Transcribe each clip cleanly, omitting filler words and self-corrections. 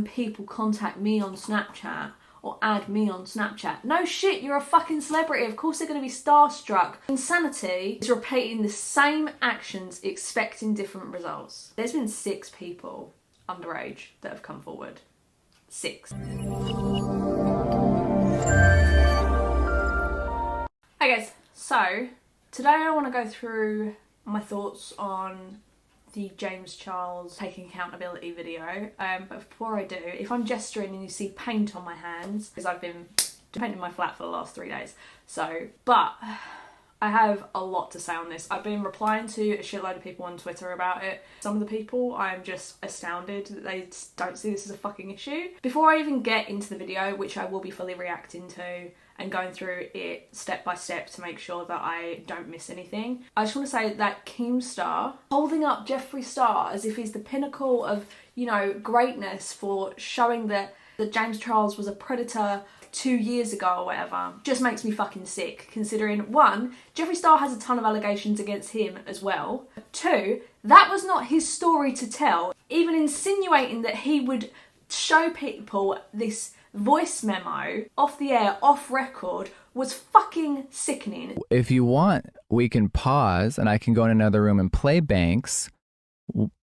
People contact me on Snapchat or add me on Snapchat. No shit, you're a fucking celebrity. Of course they're going to be starstruck. Insanity is repeating the same actions expecting different results. There's been 6 people underage that have come forward. 6. Hey guys, so today I want to go through my thoughts on the James Charles taking accountability video, but before I do, if I'm gesturing and you see paint on my hands, because I've been painting my flat for the last 3 days, but I have a lot to say on this. I've been replying to a shitload of people on Twitter about it. Some of the people, I'm just astounded that they don't see this as a fucking issue. Before I even get into the video, which I will be fully reacting to and going through it step by step to make sure that I don't miss anything, I just want to say that Keemstar holding up Jeffree Star as if he's the pinnacle of, you know, greatness for showing that James Charles was a predator 2 years ago or whatever, just makes me fucking sick, considering 1, Jeffree Star has a ton of allegations against him as well. 2, that was not his story to tell. Even insinuating that he would show people this voice memo off the air, off record, was fucking sickening. If you want, we can pause and I can go in another room and play Banks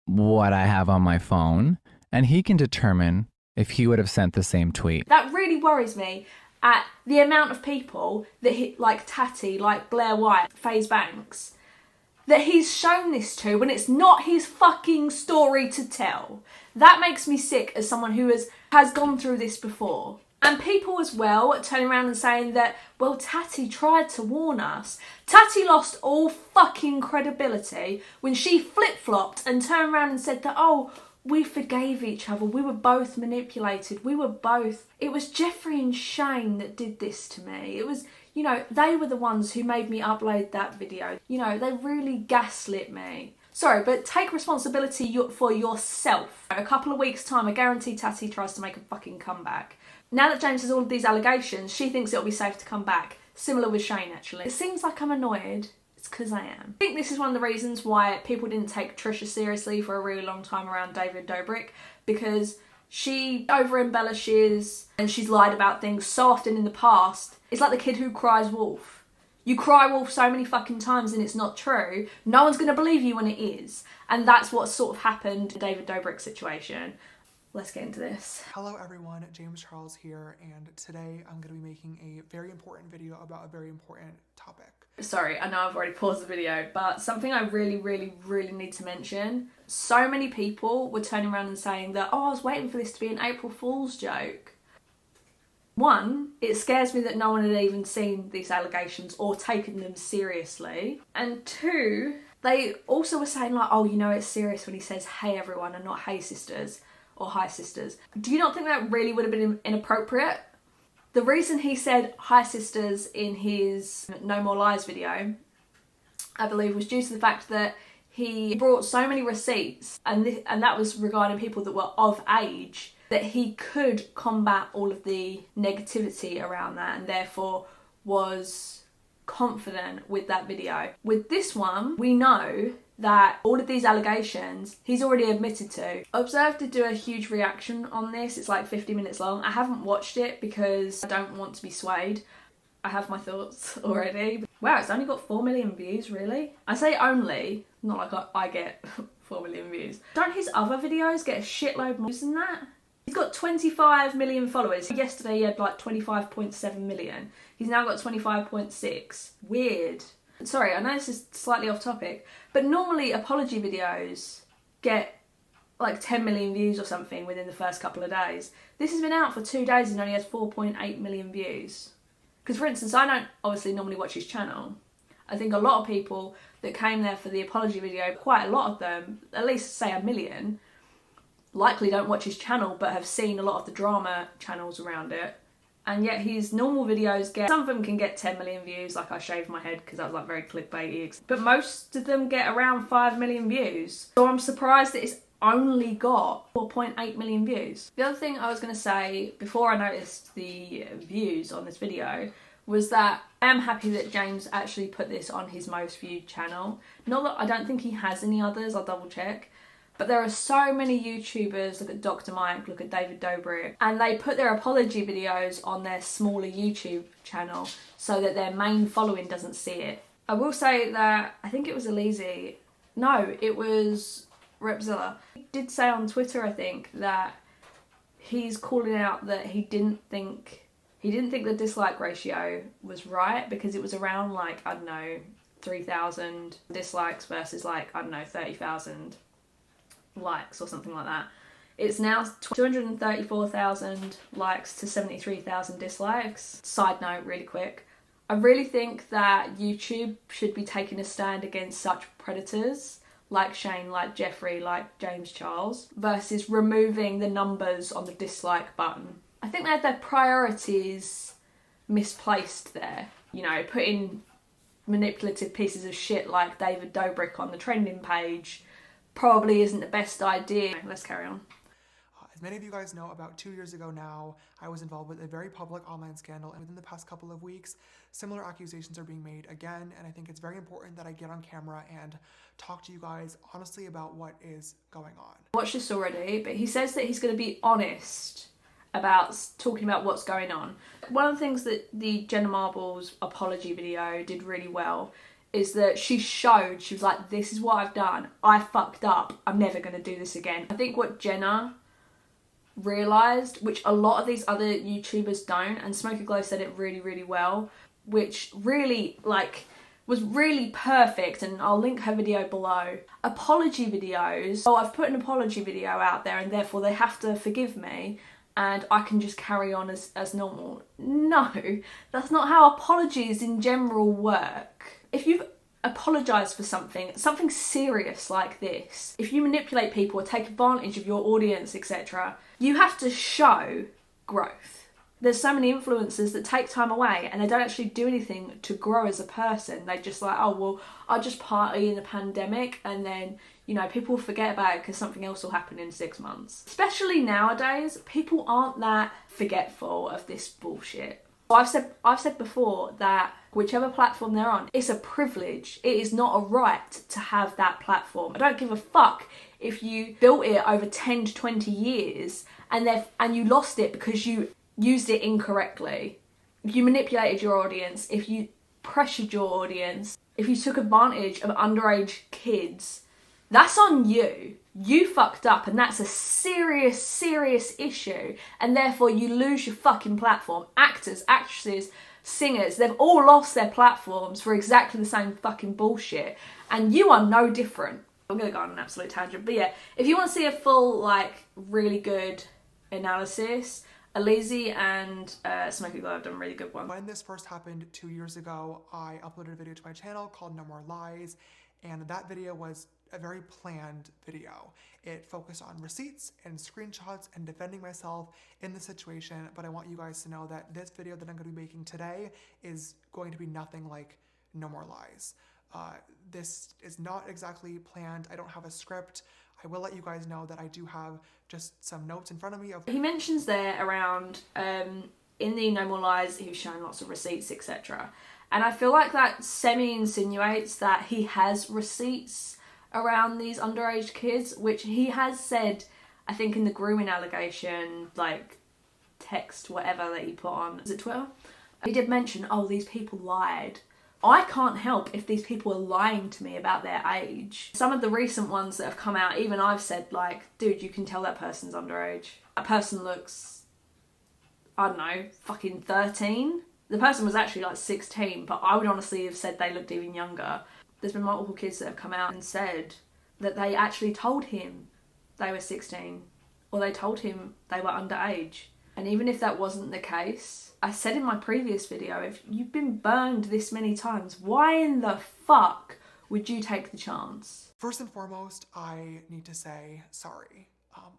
what I have on my phone, and he can determine if he would have sent the same tweet. That really worries me at the amount of people that like Tatty, like Blair White, FaZe Banks, that he's shown this to when it's not his fucking story to tell. That makes me sick as someone who has gone through this before. And people as well turning around and saying that, well, Tatty tried to warn us. Tatty lost all fucking credibility when she flip-flopped and turned around and said that, oh, we forgave each other. We were both manipulated. It was Jeffree and Shane that did this to me. It was, you know, they were the ones who made me upload that video. You know, they really gaslit me. Sorry, but take responsibility for yourself. A couple of weeks' time, I guarantee Tatty tries to make a fucking comeback. Now that James has all of these allegations, she thinks it'll be safe to come back. Similar with Shane, actually. It seems like I'm annoyed. It's because I am. I think this is one of the reasons why people didn't take Trisha seriously for a really long time around David Dobrik, because she over-embellishes and she's lied about things so often in the past. It's like the kid who cries wolf. You cry wolf so many fucking times and it's not true. No one's going to believe you when it is. And that's what sort of happened in the David Dobrik situation. Let's get into this. Hello everyone, James Charles here, and today I'm going to be making a very important video about a very important topic. Sorry, I know I've already paused the video, but something I really need to mention. So many people were turning around and saying that, oh, I was waiting for this to be an April Fool's joke. 1, it scares me that no one had even seen these allegations or taken them seriously. And 2, they also were saying like, oh, you know it's serious when he says hey everyone and not hey sisters or hi sisters. Do you not think that really would have been inappropriate? The reason he said hi sisters in his No More Lies video, I believe, was due to the fact that he brought so many receipts, and that was regarding people that were of age, that he could combat all of the negativity around that and therefore was confident with that video. With this one, we know that all of these allegations he's already admitted to. Observe did do a huge reaction on this. It's like 50 minutes long. I haven't watched it because I don't want to be swayed. I have my thoughts already. Wow, it's only got 4 million views, really? I say only, not like I get 4 million views. Don't his other videos get a shitload more than that? He's got 25 million followers. Yesterday he had like 25.7 million. He's now got 25.6. Weird. Sorry, I know this is slightly off topic, but normally apology videos get like 10 million views or something within the first couple of days. This has been out for 2 days and only has 4.8 million views. Because for instance, I don't obviously normally watch his channel. I think a lot of people that came there for the apology video, quite a lot of them, at least say 1 million, likely don't watch his channel but have seen a lot of the drama channels around it. And yet his normal videos some of them can get 10 million views, like I shaved my head because that was like very clickbaity, but most of them get around 5 million views. So I'm surprised that it's only got 4.8 million views. The other thing I was going to say before I noticed the views on this video was that I am happy that James actually put this on his most viewed channel. Not that I don't think he has any others, I'll double check, But there are so many YouTubers, look at Dr. Mike, look at David Dobrik, and they put their apology videos on their smaller YouTube channel so that their main following doesn't see it. I will say that, I think it was Elise, no, it was Repzilla. He did say on Twitter, I think, that he's calling out that he didn't think the dislike ratio was right because it was around like, I don't know, 3,000 dislikes versus like, I don't know, 30,000 likes or something like that. It's now 234,000 likes to 73,000 dislikes. Side note, really quick. I really think that YouTube should be taking a stand against such predators like Shane, like Jeffrey, like James Charles, versus removing the numbers on the dislike button. I think they had their priorities misplaced there. You know, putting manipulative pieces of shit like David Dobrik on the trending page probably isn't the best idea. Let's carry on. As many of you guys know, about 2 years ago now, I was involved with a very public online scandal, and within the past couple of weeks, similar accusations are being made again, and I think it's very important that I get on camera and talk to you guys honestly about what is going on. I watched this already, but he says that he's going to be honest about talking about what's going on. One of the things that the Jenna Marbles apology video did really well is that she was like, this is what I've done. I fucked up. I'm never going to do this again. I think what Jenna realised, which a lot of these other YouTubers don't, and Smoky Glow said it really, really well, which really, like, was really perfect, and I'll link her video below. Apology videos, oh, I've put an apology video out there and therefore they have to forgive me and I can just carry on as normal. No, that's not how apologies in general work. If you've apologise for something serious like this, if you manipulate people or take advantage of your audience, etc., you have to show growth. There's so many influencers that take time away and they don't actually do anything to grow as a person. They just like, oh, well, I'll just party in the pandemic and then, you know, people will forget about it because something else will happen in 6 months. Especially nowadays, people aren't that forgetful of this bullshit. I've said before that whichever platform they're on, it's a privilege. It is not a right to have that platform. I don't give a fuck if you built it over 10 to 20 years and you lost it because you used it incorrectly. If you manipulated your audience, if you pressured your audience, if you took advantage of underage kids, that's on you. You fucked up and that's a serious, serious issue, and therefore you lose your fucking platform. Actors, actresses, singers, they've all lost their platforms for exactly the same fucking bullshit, and you are no different. I'm gonna go on an absolute tangent, but yeah, if you want to see a full, like, really good analysis, Elise and Smoky Glow have done a really good one. When this first happened 2 years ago, I uploaded a video to my channel called No More Lies, and that video was a very planned video. It focused on receipts and screenshots and defending myself in the situation, but I want you guys to know that this video that I'm going to be making today is going to be nothing like No More Lies. This is not exactly planned. I don't have a script. I will let you guys know that I do have just some notes in front of me. He mentions there around, in the No More Lies, he was showing lots of receipts, etc. And I feel like that semi-insinuates that he has receipts around these underage kids, which he has said, I think in the grooming allegation, like, text, whatever that he put on, is it Twitter? He did mention, oh, these people lied. I can't help if these people are lying to me about their age. Some of the recent ones that have come out, even I've said, like, dude, you can tell that person's underage. That person looks, I don't know, fucking 13. The person was actually like 16, but I would honestly have said they looked even younger. There's been multiple kids that have come out and said that they actually told him they were 16, or they told him they were underage. And even if that wasn't the case, I said in my previous video, if you've been burned this many times, why in the fuck would you take the chance? First and foremost, I need to say sorry.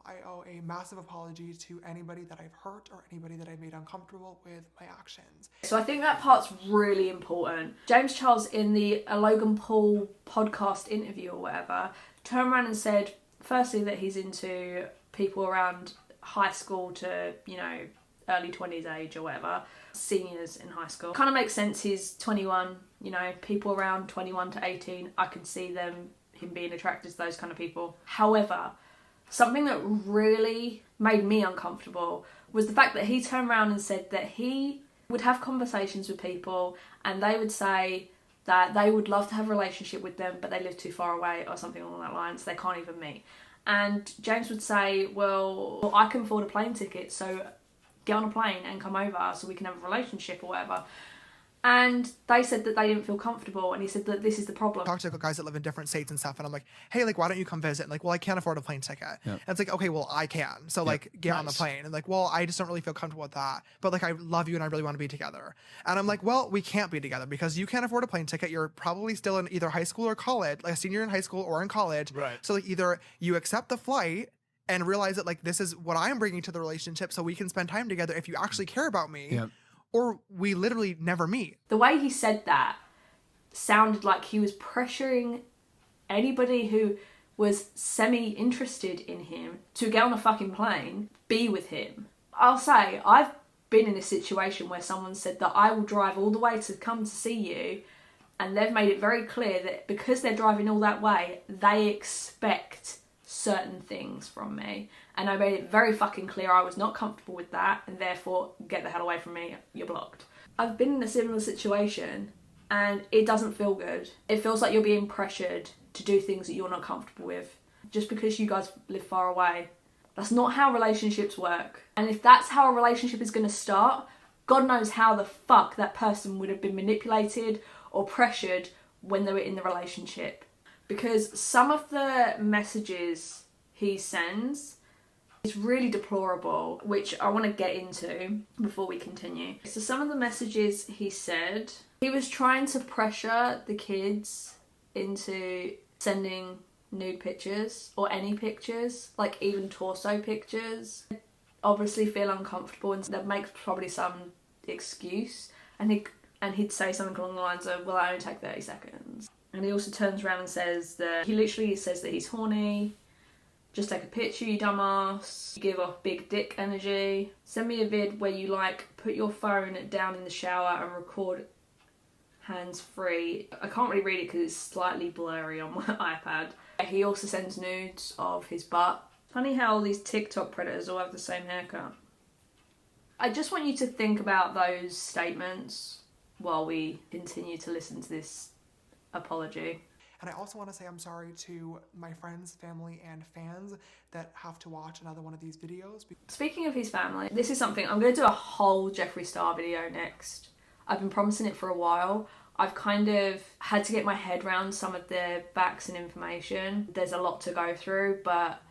I owe a massive apology to anybody that I've hurt or anybody that I've made uncomfortable with my actions. So I think that part's really important. James Charles, in the Logan Paul podcast interview or whatever, turned around and said, firstly, that he's into people around high school to, you know, early 20s age or whatever, seniors in high school. Kind of makes sense, he's 21, you know, people around 21 to 18, I can see them him being attracted to those kind of people. However, something that really made me uncomfortable was the fact that he turned around and said that he would have conversations with people and they would say that they would love to have a relationship with them, but they live too far away or something along that line, so they can't even meet. And James would say, well, I can afford a plane ticket, so get on a plane and come over so we can have a relationship or whatever. And they said that they didn't feel comfortable, and he said that this is the problem. Talk to guys that live in different states and stuff, and I'm like, hey, like, why don't you come visit? And like, well, I can't afford a plane ticket. Yep. And it's like, okay, well, I can. So like, get on the plane. And like, well, I just don't really feel comfortable with that. But like, I love you and I really want to be together. And I'm like, well, we can't be together because you can't afford a plane ticket. You're probably still in either high school or college, like a senior in high school or in college. Right. So like, either you accept the flight and realize that like, this is what I'm bringing to the relationship so we can spend time together if you actually care about me. Yep. Or we literally never meet. The way he said that sounded like he was pressuring anybody who was semi-interested in him to get on a fucking plane, be with him. I'll say, I've been in a situation where someone said that I will drive all the way to come to see you, and they've made it very clear that because they're driving all that way, they expect certain things from me. And I made it very fucking clear I was not comfortable with that, and therefore, get the hell away from me, you're blocked. I've been in a similar situation, and it doesn't feel good. It feels like you're being pressured to do things that you're not comfortable with, just because you guys live far away. That's not how relationships work. And if that's how a relationship is going to start, God knows how the fuck that person would have been manipulated or pressured when they were in the relationship. Because some of the messages he sends is really deplorable, which I want to get into before we continue. So some of the messages he said, he was trying to pressure the kids into sending nude pictures or any pictures, like even torso pictures. Obviously feel uncomfortable, and they'd make probably some excuse, and he'd say something along the lines of, well, I only take 30 seconds. And he also turns around and says that, he literally says that he's horny. Just take a picture, you dumbass. You give off big dick energy. Send me a vid where you like put your phone down in the shower and record hands free. I can't really read it because it's slightly blurry on my iPad. He also sends nudes of his butt. Funny how all these TikTok predators all have the same haircut. I just want you to think about those statements while we continue to listen to this apology. And I also want to say I'm sorry to my friends, family, and fans that have to watch another one of these videos. Speaking of his family, this is something, I'm going to do a whole Jeffree Star video next. I've been promising it for a while. I've kind of had to get my head around some of the facts and information. There's a lot to go through, but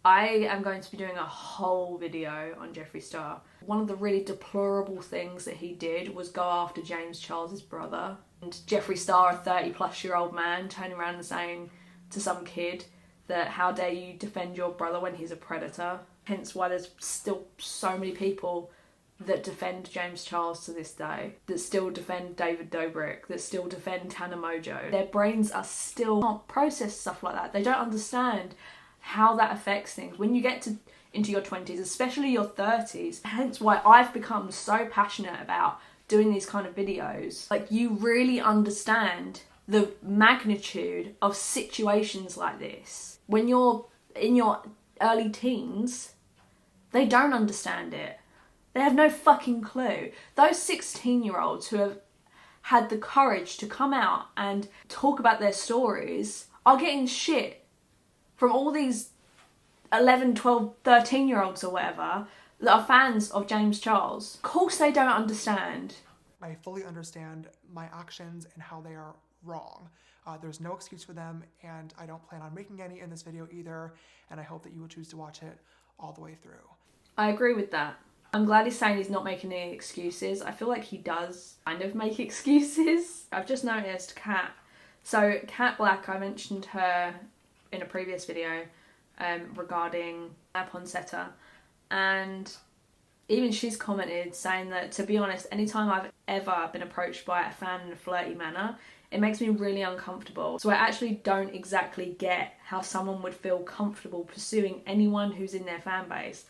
I am going to be doing a whole video on Jeffree Star. One of the really deplorable things that he did was go after James Charles's brother. And Jeffree Star, a 30-plus-year-old man, turning around and saying to some kid that how dare you defend your brother when he's a predator. Hence why there's still so many people that defend James Charles to this day, that still defend David Dobrik, that still defend Tana Mojo. Their brains are still can't process stuff like that. They don't understand how that affects things. When you get into your 20s, especially your 30s, hence why I've become so passionate about doing these kind of videos. Like, you really understand the magnitude of situations like this. When you're in your early teens, they don't understand it. They have no fucking clue. Those 16-year-olds who have had the courage to come out and talk about their stories are getting shit from all these 11, 12, 13-year-olds or whatever that are fans of James Charles. Of course they don't understand. I fully understand my actions and how they are wrong. There's no excuse for them, and I don't plan on making any in this video either, and I hope that you will choose to watch it all the way through. I agree with that. I'm glad he's saying he's not making any excuses. I feel like he does kind of make excuses. I've just noticed Kat. So Kat Black, I mentioned her in a previous video regarding Poncetta, and even she's commented saying that, to be honest, anytime I've ever been approached by a fan in a flirty manner, it makes me really uncomfortable. So I actually don't exactly get how someone would feel comfortable pursuing anyone who's in their fan base.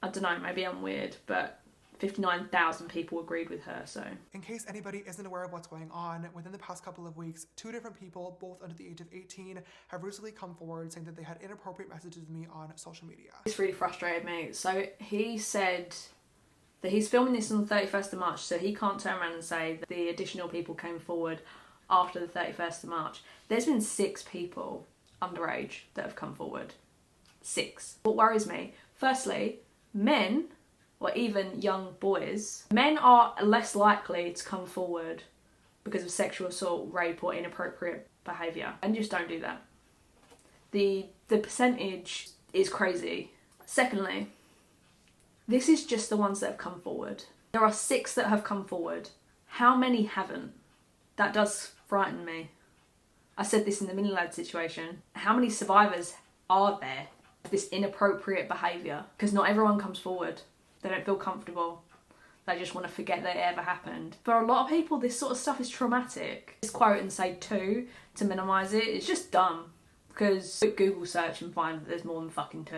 I don't know, maybe I'm weird, but 59,000 people agreed with her, so. In case anybody isn't aware of what's going on, within the past couple of weeks, 2 different people, both under the age of 18, have recently come forward saying that they had inappropriate messages with me on social media. This really frustrated me. So he said that he's filming this on the 31st of March, so he can't turn around and say that the additional people came forward after the 31st of March. There's been 6 people underage that have come forward. 6. What worries me, firstly, men, or even young boys, men are less likely to come forward because of sexual assault, rape, or inappropriate behaviour. And just don't do that. The percentage is crazy. Secondly, this is just the ones that have come forward. There are 6 that have come forward. How many haven't? That does frighten me. I said this in the mini-lad situation. How many survivors are there of this inappropriate behaviour? Because not everyone comes forward. They don't feel comfortable. They just want to forget that it ever happened. For a lot of people, this sort of stuff is traumatic. This quote and say 2 to minimise it, it's just dumb. Because Google search and find that there's more than fucking 2.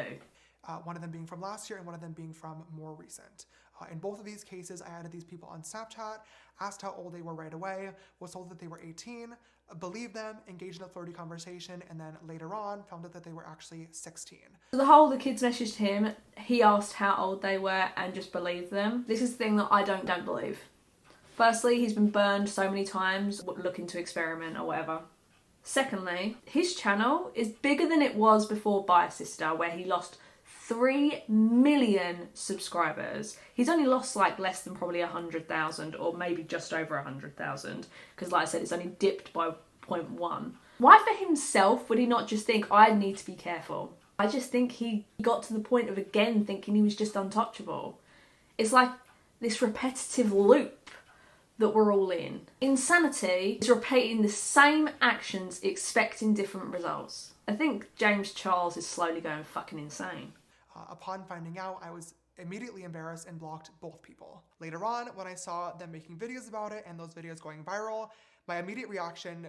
One of them being from last year and one of them being from more recent. In both of these cases, I added these people on Snapchat, asked how old they were right away, was told that they were 18, believed them, engaged in a flirty conversation, and then later on found out that they were actually 16. So the kids messaged him, he asked how old they were and just believed them. This is the thing that I don't believe. Firstly, he's been burned so many times looking to experiment or whatever. Secondly, his channel is bigger than it was before Bye Sister, where he lost 3 million subscribers. He's only lost like less than probably 100,000 or maybe just over 100,000 because like I said, it's only dipped by 0.1. Why for himself would he not just think, I need to be careful? I just think he got to the point of again thinking he was just untouchable. It's like this repetitive loop that we're all in. Insanity is repeating the same actions expecting different results. I think James Charles is slowly going fucking insane. Upon finding out, I was immediately embarrassed and blocked both people. Later on, when I saw them making videos about it and those videos going viral, my immediate reaction,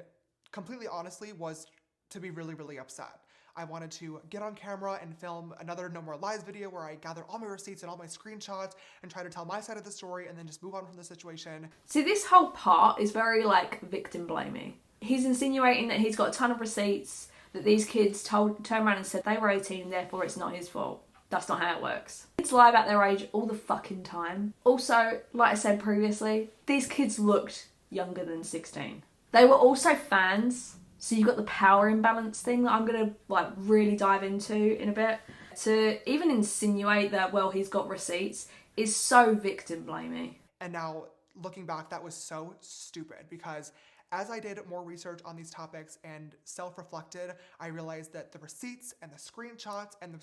completely honestly, was to be really, really upset. I wanted to get on camera and film another No More Lies video where I gather all my receipts and all my screenshots and try to tell my side of the story and then just move on from the situation. See, this whole part is very like victim blaming. He's insinuating that he's got a ton of receipts, that these kids turned around and said they were 18, therefore it's not his fault. That's not how it works. Kids lie about their age all the fucking time. Also, like I said previously, these kids looked younger than 16. They were also fans, so you got the power imbalance thing that I'm gonna like really dive into in a bit. To even insinuate that, well, he's got receipts is so victim blaming. And now, looking back, that was so stupid because as I did more research on these topics and self-reflected, I realized that the receipts and the screenshots and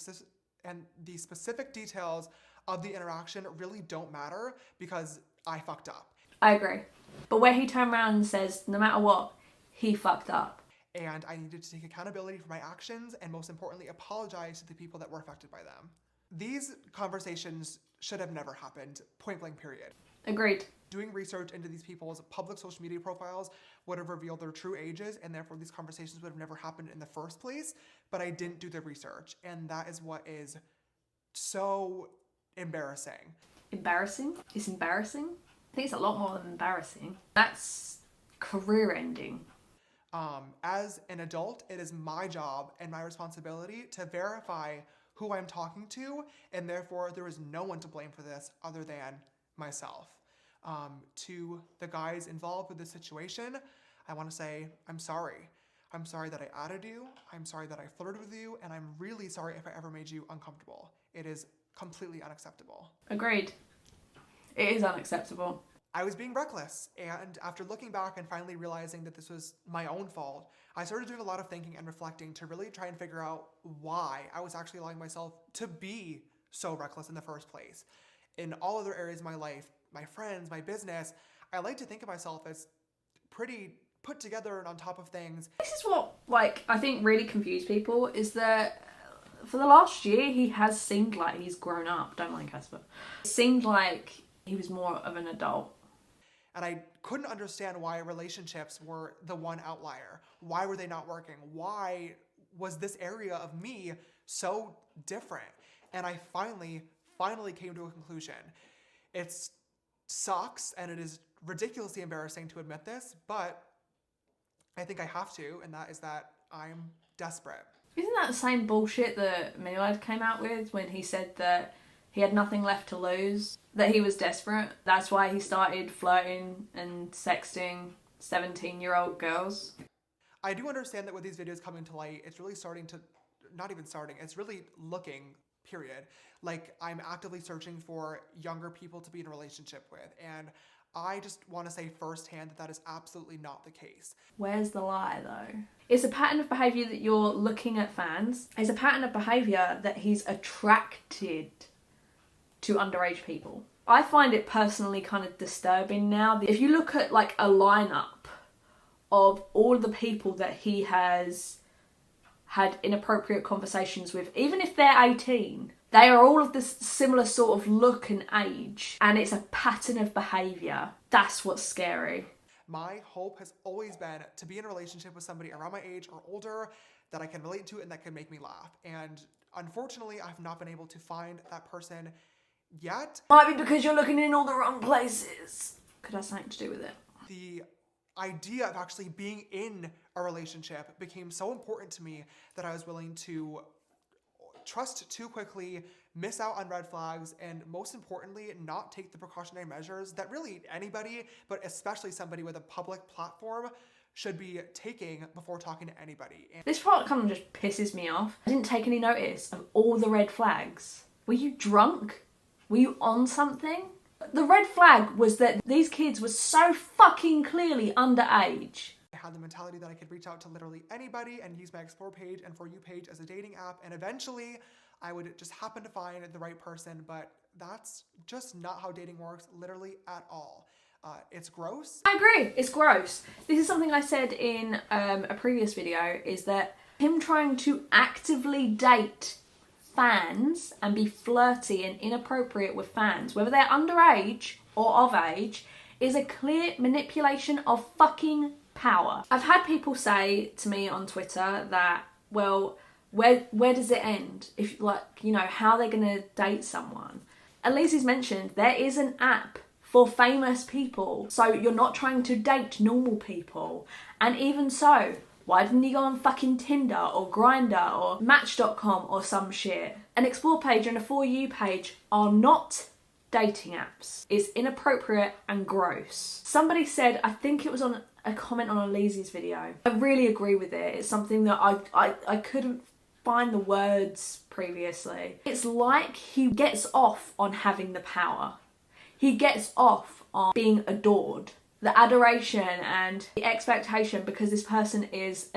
the specific details of the interaction really don't matter because I fucked up. I agree. But where he turned around and says, no matter what, he fucked up. And I needed to take accountability for my actions and most importantly, apologize to the people that were affected by them. These conversations should have never happened, point blank period. Agreed. Doing research into these people's public social media profiles would have revealed their true ages and therefore these conversations would have never happened in the first place, but I didn't do the research and that is what is so embarrassing. Embarrassing? It's embarrassing? I think it's a lot more than embarrassing. That's career ending. As an adult, it is my job and my responsibility to verify who I'm talking to and therefore there is no one to blame for this other than myself. To the guys involved with this situation, I want to say, I'm sorry. I'm sorry that I added you. I'm sorry that I flirted with you. And I'm really sorry if I ever made you uncomfortable. It is completely unacceptable. Agreed. It is unacceptable. I was being reckless. And after looking back and finally realizing that this was my own fault, I started doing a lot of thinking and reflecting to really try and figure out why I was actually allowing myself to be so reckless in the first place. In all other areas of my life, my friends, my business, I like to think of myself as pretty put together and on top of things. This is what, I think really confused people is that for the last year, he has seemed like he's grown up. Don't mind Casper. It seemed like he was more of an adult. And I couldn't understand why relationships were the one outlier. Why were they not working? Why was this area of me so different? And I finally came to a conclusion. It sucks and it is ridiculously embarrassing to admit this, but I think I have to, and that is that I'm desperate. Isn't that the same bullshit that Millard came out with when he said that he had nothing left to lose, that he was desperate? That's why he started flirting and sexting 17-year-old girls. I do understand that with these videos coming to light, it's really starting to, not even starting, it's really looking, period, like I'm actively searching for younger people to be in a relationship with, and I just want to say firsthand that that is absolutely not the case. Where's the lie though? It's a pattern of behaviour that you're looking at fans. It's a pattern of behaviour that he's attracted to underage people. I find it personally kind of disturbing now. If you look at like a lineup of all the people that he has had inappropriate conversations with, even if they're 18, they are all of this similar sort of look and age, and it's a pattern of behaviour. That's what's scary. My hope has always been to be in a relationship with somebody around my age or older that I can relate to and that can make me laugh. And unfortunately, I've not been able to find that person yet. Might be because you're looking in all the wrong places. Could have something to do with it. The idea of actually being in a relationship became so important to me that I was willing to trust too quickly, miss out on red flags, and most importantly, not take the precautionary measures that really anybody, but especially somebody with a public platform, should be taking before talking to anybody. And this part kind of just pisses me off. I didn't take any notice of all the red flags. Were you drunk? Were you on something? The red flag was that these kids were so fucking clearly underage. I had the mentality that I could reach out to literally anybody and use my Explore page and For You page as a dating app, and eventually I would just happen to find the right person, but that's just not how dating works, literally at all. It's gross. I agree, it's gross. This is something I said in a previous video, is that him trying to actively date fans and be flirty and inappropriate with fans, whether they're underage or of age, is a clear manipulation of fucking power. I've had people say to me on Twitter that, well, where does it end? If, like, you know, how are they gonna date someone? At least he's mentioned there is an app for famous people, so you're not trying to date normal people. And even so, why didn't he go on fucking Tinder or Grindr or Match.com or some shit? An Explore page and a For You page are not dating apps. It's inappropriate and gross. Somebody said, I think it was on a comment on Elise's video. I really agree with it. It's something that I couldn't find the words previously. It's like he gets off on having the power. He gets off on being adored. The adoration and the expectation because this person is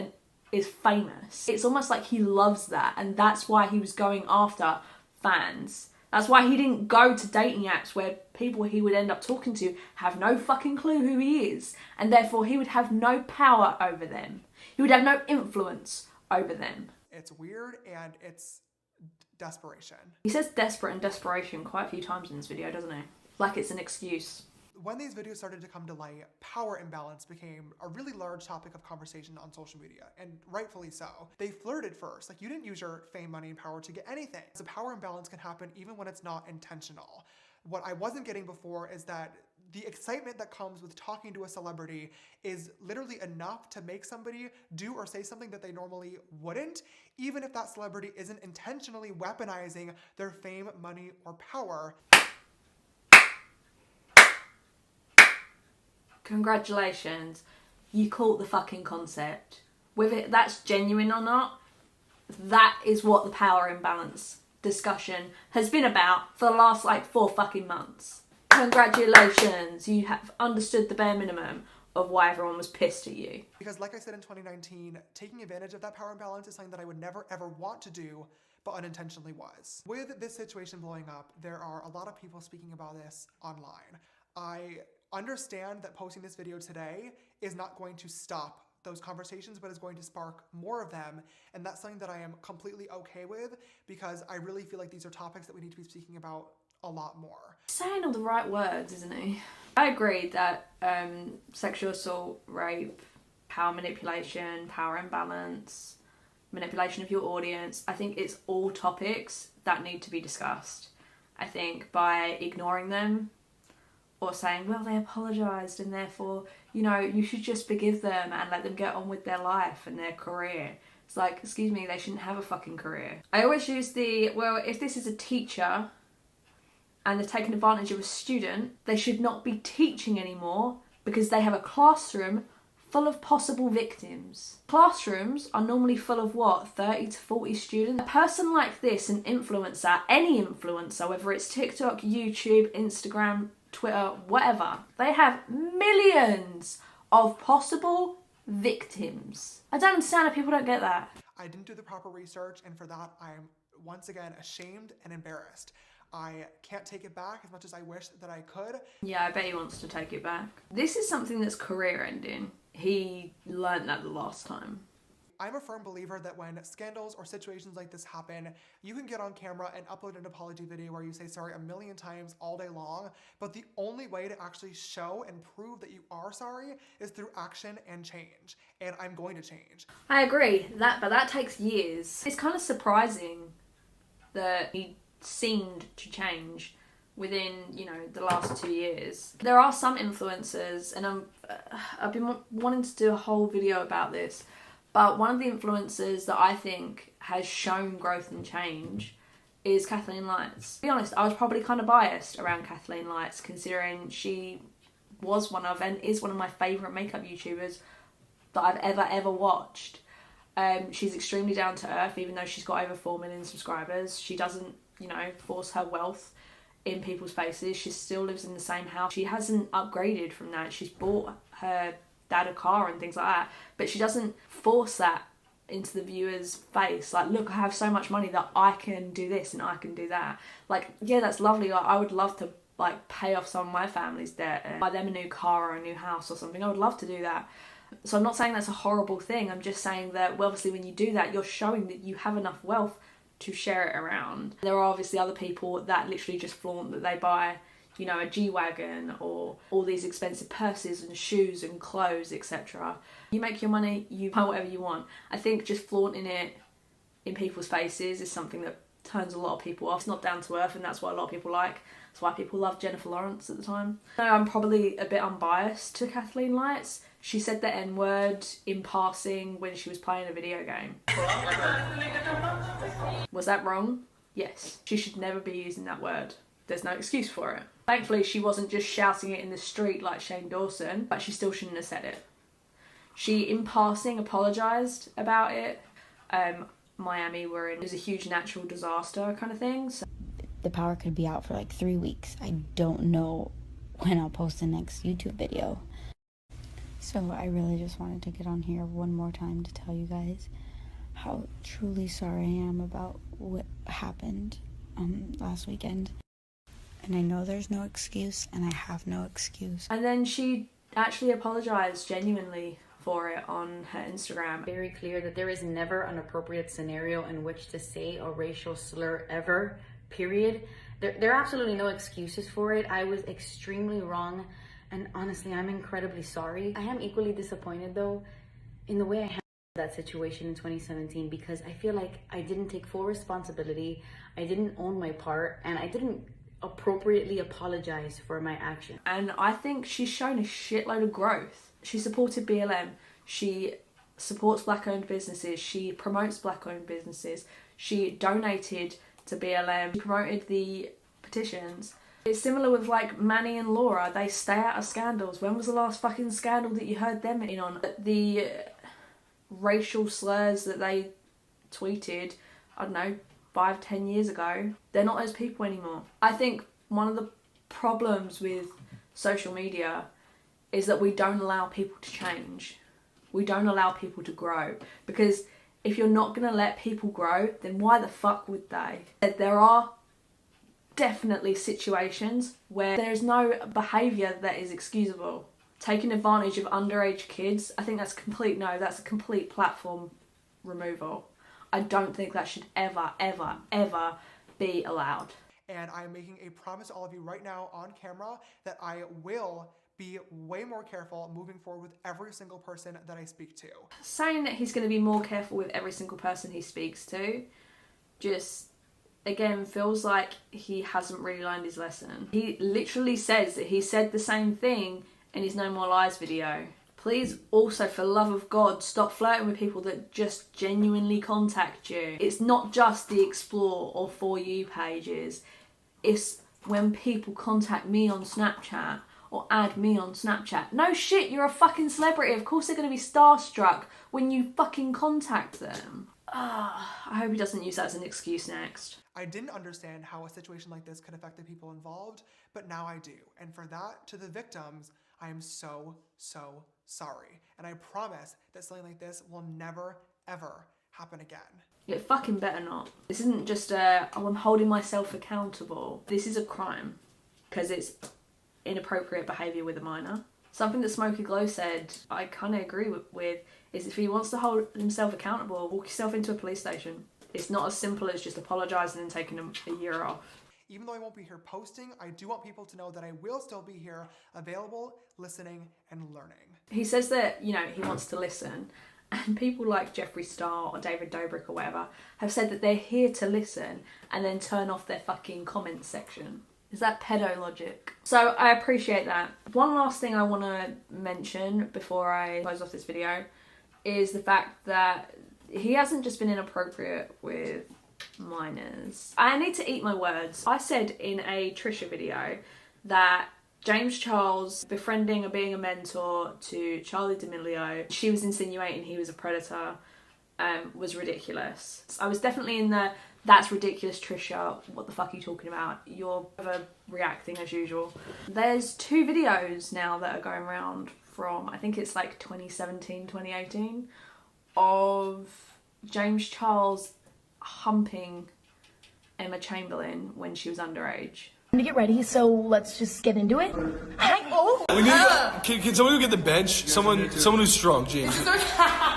famous. It's almost like he loves that, and that's why he was going after fans. That's why he didn't go to dating apps where people he would end up talking to have no fucking clue who he is, and therefore he would have no power over them. He would have no influence over them. It's weird and it's desperation. He says desperate and desperation quite a few times in this video, doesn't he? Like it's an excuse. When these videos started to come to light, power imbalance became a really large topic of conversation on social media, and rightfully so. They flirted first. Like, you didn't use your fame, money, and power to get anything. So power imbalance can happen even when it's not intentional. What I wasn't getting before is that the excitement that comes with talking to a celebrity is literally enough to make somebody do or say something that they normally wouldn't, even if that celebrity isn't intentionally weaponizing their fame, money, or power. Congratulations, you caught the fucking concept. Whether that's genuine or not, that is what the power imbalance discussion has been about for the last like 4 fucking months. Congratulations, you have understood the bare minimum of why everyone was pissed at you. Because like I said in 2019, taking advantage of that power imbalance is something that I would never ever want to do, but unintentionally was. With this situation blowing up, there are a lot of people speaking about this online. I understand that posting this video today is not going to stop those conversations, but is going to spark more of them, and that's something that I am completely okay with, because I really feel like these are topics that we need to be speaking about a lot more. Saying all the right words, isn't he? I agree that sexual assault, rape, power manipulation, power imbalance, manipulation of your audience, I think it's all topics that need to be discussed. I think by ignoring them, or saying, well, they apologised and therefore, you know, you should just forgive them and let them get on with their life and their career. It's like, excuse me, they shouldn't have a fucking career. I always use well, if this is a teacher and they're taking advantage of a student, they should not be teaching anymore because they have a classroom full of possible victims. Classrooms are normally full of what, 30 to 40 students? A person like this, an influencer, any influencer, whether it's TikTok, YouTube, Instagram, Twitter, whatever, they have millions of possible victims. I don't understand how people don't get that. I didn't do the proper research, and for that I'm once again ashamed and embarrassed. I can't take it back as much as I wish that I could. Yeah, I bet he wants to take it back. This is something that's career ending. He learned that the last time. I'm a firm believer that when scandals or situations like this happen, you can get on camera and upload an apology video where you say sorry a million times all day long, but the only way to actually show and prove that you are sorry is through action and change, and I'm going to change. I agree, but that takes years. It's kind of surprising that he seemed to change within, you know, the last 2 years. There are some influencers, and I've been wanting to do a whole video about this, but one of the influencers that I think has shown growth and change is Kathleen Lights. To be honest, I was probably kind of biased around Kathleen Lights, considering she was one of and is one of my favourite makeup YouTubers that I've ever watched. She's extremely down to earth, even though she's got over 4 million subscribers. She doesn't, you know, force her wealth in people's faces. She still lives in the same house. She hasn't upgraded from that. She's bought her dad a car and things like that, but she doesn't force that into the viewer's face. Like, look, I have so much money that I can do this and I can do that. Like, yeah, that's lovely. Like, I would love to like pay off some of my family's debt and buy them a new car or a new house or something. I would love to do that. So I'm not saying that's a horrible thing. I'm just saying that, well, obviously when you do that, you're showing that you have enough wealth to share it around. There are obviously other people that literally just flaunt that they buy, you know, a G-Wagon or all these expensive purses and shoes and clothes, etc. You make your money, you buy whatever you want. I think just flaunting it in people's faces is something that turns a lot of people off. It's not down to earth, and that's what a lot of people like. That's why people loved Jennifer Lawrence at the time. So I'm probably a bit unbiased to Kathleen Lights. She said the N-word in passing when she was playing a video game. Was that wrong? Yes. She should never be using that word. There's no excuse for it. Thankfully, she wasn't just shouting it in the street like Shane Dawson, but she still shouldn't have said it. She, in passing, apologised about it. Miami it was a huge natural disaster kind of thing. So the power could be out for like 3 weeks. I don't know when I'll post the next YouTube video. So I really just wanted to get on here one more time to tell you guys how truly sorry I am about what happened last weekend. And I know there's no excuse, and I have no excuse. And then she actually apologised genuinely for it on her Instagram. Very clear that there is never an appropriate scenario in which to say a racial slur ever, period. There are absolutely no excuses for it. I was extremely wrong, and honestly, I'm incredibly sorry. I am equally disappointed though in the way I handled that situation in 2017, because I feel like I didn't take full responsibility, I didn't own my part, and I didn't appropriately apologize for my action. And I think she's shown a shitload of growth. She supported BLM, she supports black owned businesses, she promotes black owned businesses, she donated to BLM, she promoted the petitions. It's similar with like Manny and Laura, they stay out of scandals. When was the last fucking scandal that you heard them in on? The racial slurs that they tweeted, I don't know, 5-10 years ago, they're not those people anymore. I think one of the problems with social media is that we don't allow people to change. We don't allow people to grow, because if you're not going to let people grow, then why the fuck would they? There are definitely situations where there's no behaviour that is excusable. Taking advantage of underage kids, I think that's a complete platform removal. I don't think that should ever be allowed. And I'm making a promise to all of you right now on camera that I will be way more careful moving forward with every single person that I speak to. Saying that he's going to be more careful with every single person he speaks to, just again, feels like he hasn't really learned his lesson. He literally says that he said the same thing in his No More Lies video. Please also, for the love of God, stop flirting with people that just genuinely contact you. It's not just the Explore or For You pages. It's when people contact me on Snapchat or add me on Snapchat. No shit, you're a fucking celebrity. Of course they're going to be starstruck when you fucking contact them. I hope he doesn't use that as an excuse next. I didn't understand how a situation like this could affect the people involved, but now I do. And for that, to the victims, I am so, so sorry. And I promise that something like this will never, ever happen again. It fucking better not. This isn't just I'm holding myself accountable. This is a crime. Because it's inappropriate behaviour with a minor. Something that Smokey Glow said, I kind of agree with, is if he wants to hold himself accountable, walk yourself into a police station. It's not as simple as just apologising and taking a year off. Even though I won't be here posting, I do want people to know that I will still be here, available, listening, and learning. He says that, you know, he wants to listen. And people like Jeffree Star or David Dobrik or whatever have said that they're here to listen and then turn off their fucking comments section. Is that pedo logic? So I appreciate that. One last thing I want to mention before I close off this video is the fact that he hasn't just been inappropriate with minors. I need to eat my words. I said in a Trisha video that James Charles befriending or being a mentor to Charli D'Amelio, she was insinuating he was a predator, was ridiculous. I was definitely in the that's ridiculous, Trisha, what the fuck are you talking about? You're reacting as usual. There's 2 videos now that are going around from, I think it's like 2017, 2018, of James Charles humping Emma Chamberlain when she was underage. To get ready, so let's just get into it. We need can someone go get the bench? Someone who's strong, James.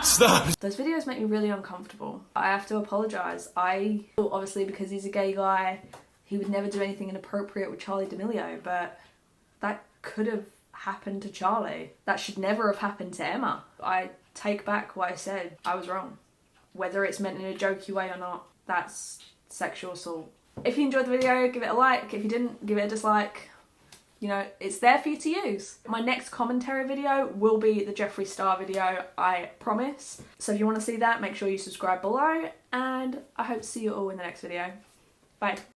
Stop. Those videos make me really uncomfortable. I have to apologise. I thought obviously because he's a gay guy, he would never do anything inappropriate with Charli D'Amelio, but that could have happened to Charli. That should never have happened to Emma. I take back what I said. I was wrong. Whether it's meant in a jokey way or not, that's sexual assault. If you enjoyed the video, give it a like. If you didn't, give it a dislike. You know, it's there for you to use. My next commentary video will be the Jeffree Star video, I promise. So if you want to see that, make sure you subscribe below, and I hope to see you all in the next video. Bye.